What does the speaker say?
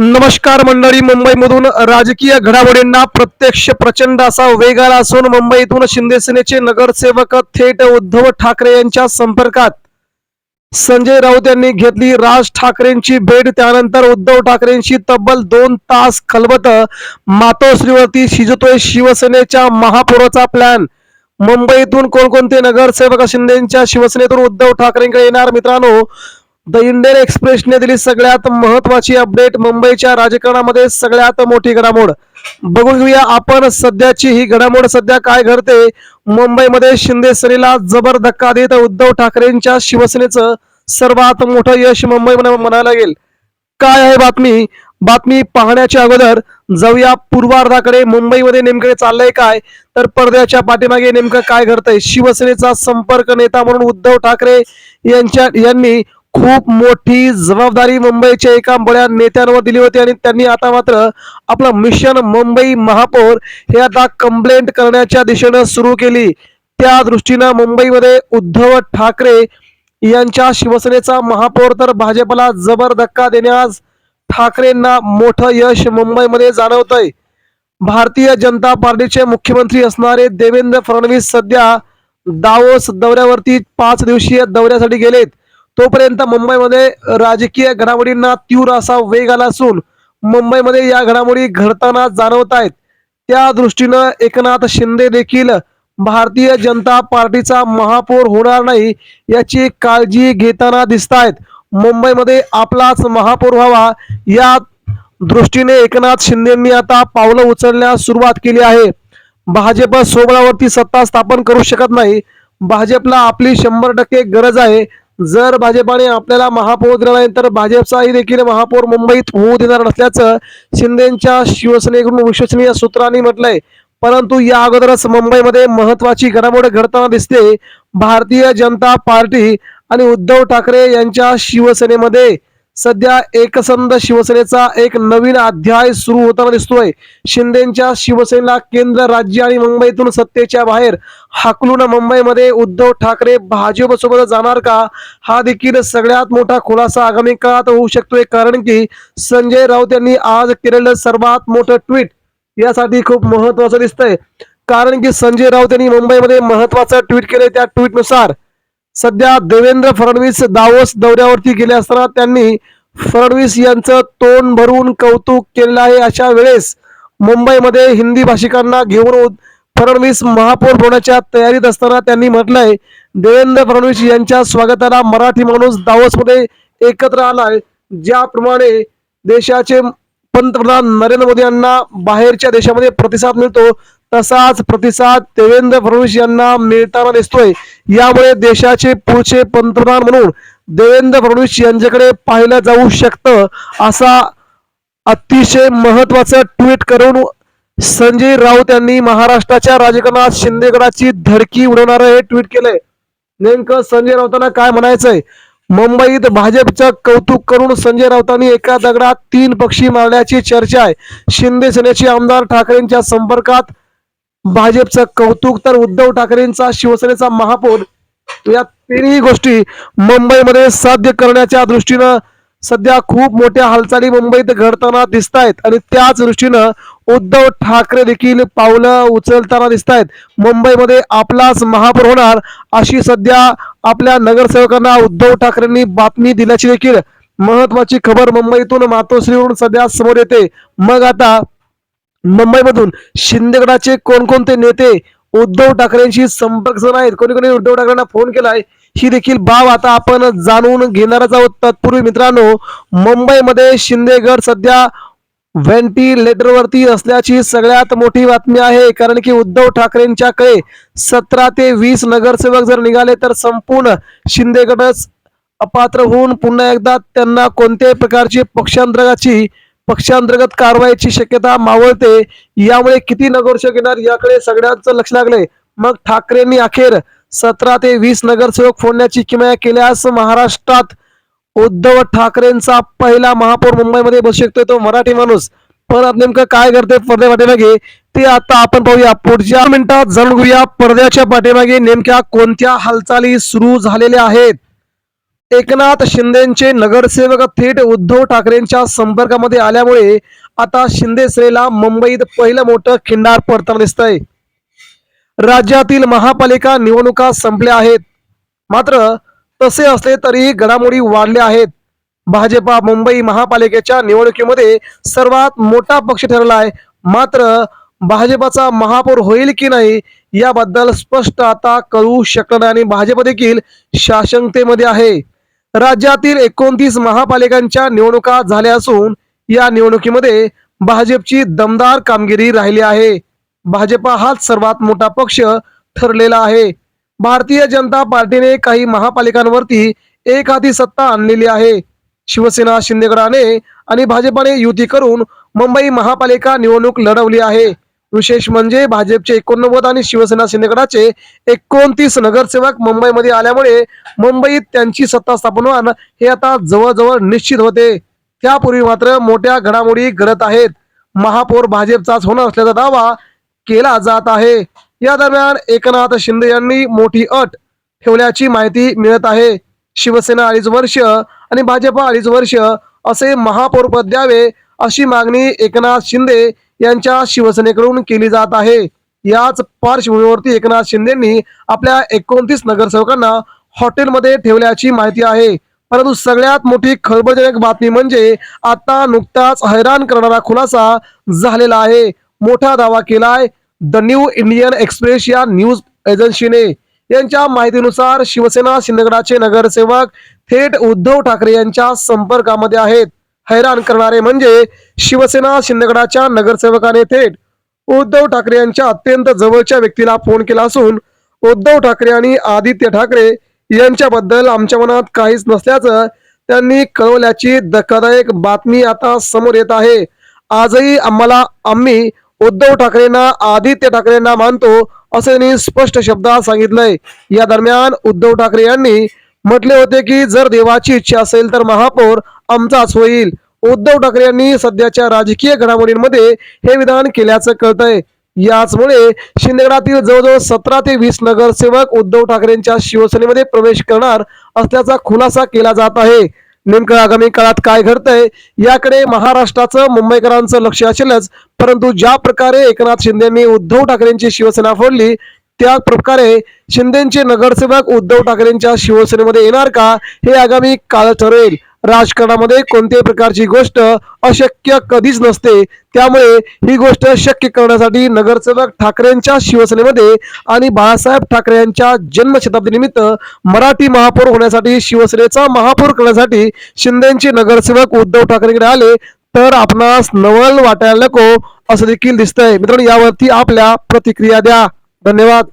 नमस्कार मंडळी, मुंबईमधून राजकीय घडामोडींना प्रत्यक्ष प्रचंड असा वेग आला असून मुंबईतून शिंदे सेनेचे नगरसेवक थेट उद्धव ठाकरे यांच्या संपर्कात. संजय राऊत यांनी घेतली राज ठाकरेंची भेट. त्यानंतर उद्धव ठाकरेंशी तब्बल 2 तास खलबत. मातोश्रीवरती शिजतोय शिवसेनेच्या महापौराचा प्लॅन. मुंबईतून कोणकोणते नगरसेवक शिंदेच्या शिवसेनेतून उद्धव ठाकरेंकडे येणार? मित्रांनो, द इंडियन एक्सप्रेसने दिली सगळ्यात महत्वाची अपडेट. मुंबईच्या राजकारणामध्ये सगळ्यात मोठी घडामोड बघून घेऊया आपण. सध्याची ही घडामोड सध्या काय घडते मुंबईमध्ये? शिंदे सेनेला जबर धक्का देत उद्धव ठाकरेंच्या शिवसेनेचं सर्वात मोठं यश मुंबईमध्ये म्हणायला लागेल. काय आहे बातमी पाहण्याच्या अगोदर जाऊया पूर्वार्धाकडे. मुंबईमध्ये नेमकं चाललंय काय, तर पडद्याच्या पाठीमागे नेमकं काय घडतंय? शिवसेनेचा संपर्क नेता म्हणून उद्धव ठाकरे यांनी खूप मोठी जबाबदारी मुंबईच्या एका बड्या नेत्यांवर दिली होती आणि त्यांनी आता मात्र आपलं मिशन मुंबई महापौर हे आता कंप्लेंट करण्याच्या दिशेनं सुरू केली. त्या दृष्टीनं मुंबईमध्ये उद्धव ठाकरे यांच्या शिवसेनेचा महापौर तर भाजपला जबर धक्का देण्यास ठाकरेंना मोठं यश मुंबईमध्ये जाणवतंय. भारतीय जनता पार्टीचे मुख्यमंत्री असणारे देवेंद्र फडणवीस सध्या दावोस दौऱ्यावरती 5 दिवसीय दौऱ्यासाठी गेलेत. तोपर्यंत मुंबईमध्ये राजकीय घडामोडींना तीव्र असा वेग आला असून मुंबईमध्ये या घडामोडी घडताना जाणवत आहेत. त्या दृष्टीनं एकनाथ शिंदे देखील भारतीय जनता पार्टीचा महापौर होणार नाही याची काळजी घेताना दिसत आहेत. मुंबईमध्ये आपलाच महापौर व्हावा या दृष्टीने एकनाथ शिंदेंनी आता पावलं उचलण्यास सुरुवात केली आहे. भाजप सोबळावरती सत्ता स्थापन करू शकत नाही. भाजपला आपली 100% गरज आहे. जर भाजपाने आपल्याला महापौर दिला नाही तर भाजपचाही देखील महापौर मुंबईत होऊ देणार नसल्याचं शिंदेच्या शिवसेनेकडून विश्वसनीय सूत्रांनी म्हटलंय. परंतु या अगोदरच मुंबईमध्ये महत्वाची घडामोड घडताना दिसते. भारतीय जनता पार्टी आणि उद्धव ठाकरे यांच्या शिवसेनेमध्ये सध्या एकसंध शिवसेनेचा एक नवीन अध्याय सुरू होताना दिसतोय. शिंदेच्या शिवसेनेला केंद्र, राज्य आणि मुंबईतून सत्तेच्या बाहेर हाकलून मुंबईमध्ये उद्धव ठाकरे भाजपसोबत जाणार का, हा देखील सगळ्यात मोठा खुलासा आगामी काळात होऊ शकतोय. कारण की संजय राऊत यांनी आज केलेलं सर्वात मोठं ट्विट यासाठी खूप महत्वाचं दिसतंय. कारण की संजय राऊत यांनी मुंबईमध्ये महत्वाचं ट्विट केले. त्या ट्विटनुसार सध्या देवेंद्र फडणवीस दावोस दौऱ्यावरती गेले असताना त्यांनी फडणवीस यांचं तोंड भरून कौतुक केलेलं आहे. अशा वेळेस मुंबईमध्ये हिंदी भाषिकांना घेऊन फडणवीस महापौर होण्याच्या तयारीत असताना त्यांनी म्हटलंय, देवेंद्र फडणवीस यांच्या स्वागताला मराठी माणूस दावोसमध्ये एकत्र आलाय. ज्याप्रमाणे देशाचे पंतप्रधान नरेंद्र मोदी यांना बाहेरच्या देशामध्ये प्रतिसाद मिळतो तसाच प्रतिसाद देवेंद्र फडणवीस यांना मिळताना दिसतोय. यामुळे देशाचे पुढचे पंतप्रधान म्हणून देवेंद्र फडणवीस यांच्याकडे पाहिलं जाऊ शकतं. असा अतिशय महत्वाचा ट्विट करून संजय राऊत यांनी महाराष्ट्राच्या राजकारणात शिंदेगडाची धडकी उडवणारं हे ट्विट केलंय. नेमकं संजय राऊतांना काय म्हणायचंय? मुंबईत भाजपचं कौतुक करून संजय राऊतांनी एका दगडात 3 पक्षी मारण्याची चर्चा आहे. शिंदे सेनेचे आमदार ठाकरेंच्या संपर्कात, भाजपचं कौतुक तर उद्धव ठाकरेंचा शिवसेनेचा महापौर, या तिन्ही गोष्टी मुंबईमध्ये साध्य करण्याच्या दृष्टीनं सध्या खूप मोठ्या हालचाली मुंबईत घडताना दिसत आहेत आणि त्याच दृष्टीनं उद्धव ठाकरे देखील पावलं उचलताना दिसत आहेत. मुंबईमध्ये आपलाच महापौर होणार अशी सध्या आपल्या नगरसेवकांना उद्धव ठाकरेंनी बातमी दिल्याची देखील महत्वाची खबर मुंबईतून मातोश्रीवरून सध्या समोर येते. मग आता मुंबईमधून शिंदेगडाचे कोणकोणते नेते उद्धव ठाकरेंशी संपर्क नाहीत, कोणी कोणी उद्धव ठाकरेंना फोन केलाय, ही देखील बाब आता आपण जाणून घेणारच आहोत. तत्पूर्वी मित्रांनो, मुंबईमध्ये शिंदेगड सध्या व्हेंटिलेटरवरती असल्याची सगळ्यात मोठी बातमी आहे. कारण की उद्धव ठाकरेंच्याकडे 17 ते 20 नगरसेवक जर निघाले तर संपूर्ण शिंदेगडच अपात्र होऊन पुन्हा एकदा त्यांना कोणत्याही प्रकारची पक्षांतर्गत कारवाईची शक्यता मावळते. यामुळे किती नगरसेवक येणार याकडे सगळ्यांचं लक्ष लागले. मग ठाकरेंनी अखेर 17 ते 20 नगरसेवक फोडण्याची किमया केल्यास महाराष्ट्रात उद्धव ठाकरेंचा पहिला महापौर मुंबईमध्ये बसू शकतोय तो मराठी माणूस. पण नेमकं काय करते पडद्या पाठीमागे ते आता आपण पाहूया. पुढच्या मिनिटात जाणून घेऊया पडद्याच्या पाठीमागे नेमक्या कोणत्या हालचाली सुरू झालेल्या आहेत. एकनाथ शिंदेचे नगरसेवक थेट उद्धव ठाकरेंच्या संपर्कामध्ये आल्यामुळे आता शिंदे सेनेला मुंबईत पहिलं मोठं खिंडार पडताना दिसतंय. राज्यातील महापालिका निवडणुका संपल्या आहेत, मात्र तसे असले तरी घडामोडी वाढल्या आहेत. भाजपा मुंबई महापालिकेच्या निवडणुकीमध्ये सर्वात मोठा पक्ष ठरला आहे, मात्र भाजपचा महापौर होईल की नाही याबद्दल स्पष्ट आता कळू शकलं नाही आणि भाजप देखील साशंकतेमध्ये आहे. राज्यातील 29 महापालिकांच्या निवडणुका झाल्या असून या निवडणुकीमध्ये भाजपची दमदार कामगिरी राहिली आहे. भाजपा हाच सर्वात मोठा पक्ष ठरलेला आहे. भारतीय जनता पार्टीने काही महापालिकांवरती एकाधी सत्ता आणलेली आहे. शिवसेना शिंदेगडाने आणि भाजपाने युती करून मुंबई महापालिका निवडणूक लढवली आहे. विशेष म्हणजे भाजपचे 89 आणि शिवसेना शिंदेगडाचे 29 नगरसेवक मुंबईमध्ये आल्यामुळे मुंबईत त्यांची सत्ता स्थापन होणं हे आता जवळजवळ निश्चित होते. त्यापूर्वी मात्र मोठ्या घडामोडी घडत आहेत. महापौर भाजपचाच होणार असल्याचा दावा केला जात आहे. या दरम्यान एकनाथ शिंदे यांनी मोठी अट ठेवल्याची माहिती मिळत आहे. शिवसेना 2.5 वर्ष आणि भाजपा 2.5 वर्ष असे महापौर पद द्यावे अशी मागणी एकनाथ शिंदे यांच्या शिवसेनेकडून केली जात आहे. याच पार्श्वभूमीवरती एकनाथ शिंदेंनी आपल्या 29 नगरसेवकांना हॉटेलमध्ये ठेवल्याची माहिती आहे. परंतु सगळ्यात मोठी खळबळजनक बातमी म्हणजे आता नुकताच हैराण करणारा खुलासा झालेला आहे. मोठा दावा केलाय द न्यू इंडियन एक्सप्रेस या न्यूज एजन्सीने. यांच्या माहितीनुसार शिवसेना शिंदेगडाचे नगरसेवक थेट उद्धव ठाकरे यांच्या संपर्कामध्ये आहेत. हैराण करणारे म्हणजे शिवसेना शिंदेगडाच्या नगरसेवकाने थेट उद्धव ठाकरे यांच्या अत्यंत जवळच्या व्यक्तीला फोन केला असून उद्धव ठाकरे आणि आदित्य ठाकरे यांच्याबद्दल आमच्या मनात काहीच नसल्याचं त्यांनी कळवल्याची धक्कादायक बातमी आता समोर येत आहे. आजही आम्ही उद्धव ठाकरेंना आदित्य ठाकरेंना मानतो असे त्यांनी स्पष्ट शब्दात सांगितलंय. या दरम्यान उद्धव ठाकरे यांनी म्हटले होते की जर देवाची इच्छा असेल तर महापौर आमचाच होईल. उद्धव ठाकरे यांनी सध्याच्या राजकीय घडामोडींमध्ये हे विधान केल्याचं कळतंय. याचमुळे शिंदेगडातील जवळजवळ 17 ते 20 नगरसेवक उद्धव ठाकरेंच्या शिवसेनेमध्ये प्रवेश करणार असल्याचा खुलासा केला जात आहे. नेमकं आगामी काळात काय घडतंय याकडे महाराष्ट्राचं मुंबईकरांचं लक्ष असेलच, परंतु ज्या प्रकारे एकनाथ शिंदेंनी उद्धव ठाकरेंची शिवसेना फोडली त्या प्रकारे शिंदेचे नगरसेवक उद्धव ठाकरेंच्या शिवसेनेमध्ये येणार का हे आगामी काळ ठरेल. राजकारणामध्ये कोणत्याही प्रकारची गोष्ट अशक्य कधीच नसते, त्यामुळे ही गोष्ट शक्य करण्यासाठी नगरसेवक ठाकरेंच्या शिवसेनेमध्ये आणि बाळासाहेब ठाकरे यांच्या जन्मशताब्दी निमित्त मराठी महापौर होण्यासाठी शिवसेनेचा महापौर करण्यासाठी शिंदेचे नगरसेवक उद्धव ठाकरेंकडे आले तर आपणास नवल वाटायला नको असं देखील दिसतंय. मित्रांनो, यावरती आपल्या प्रतिक्रिया द्या. धन्यवाद.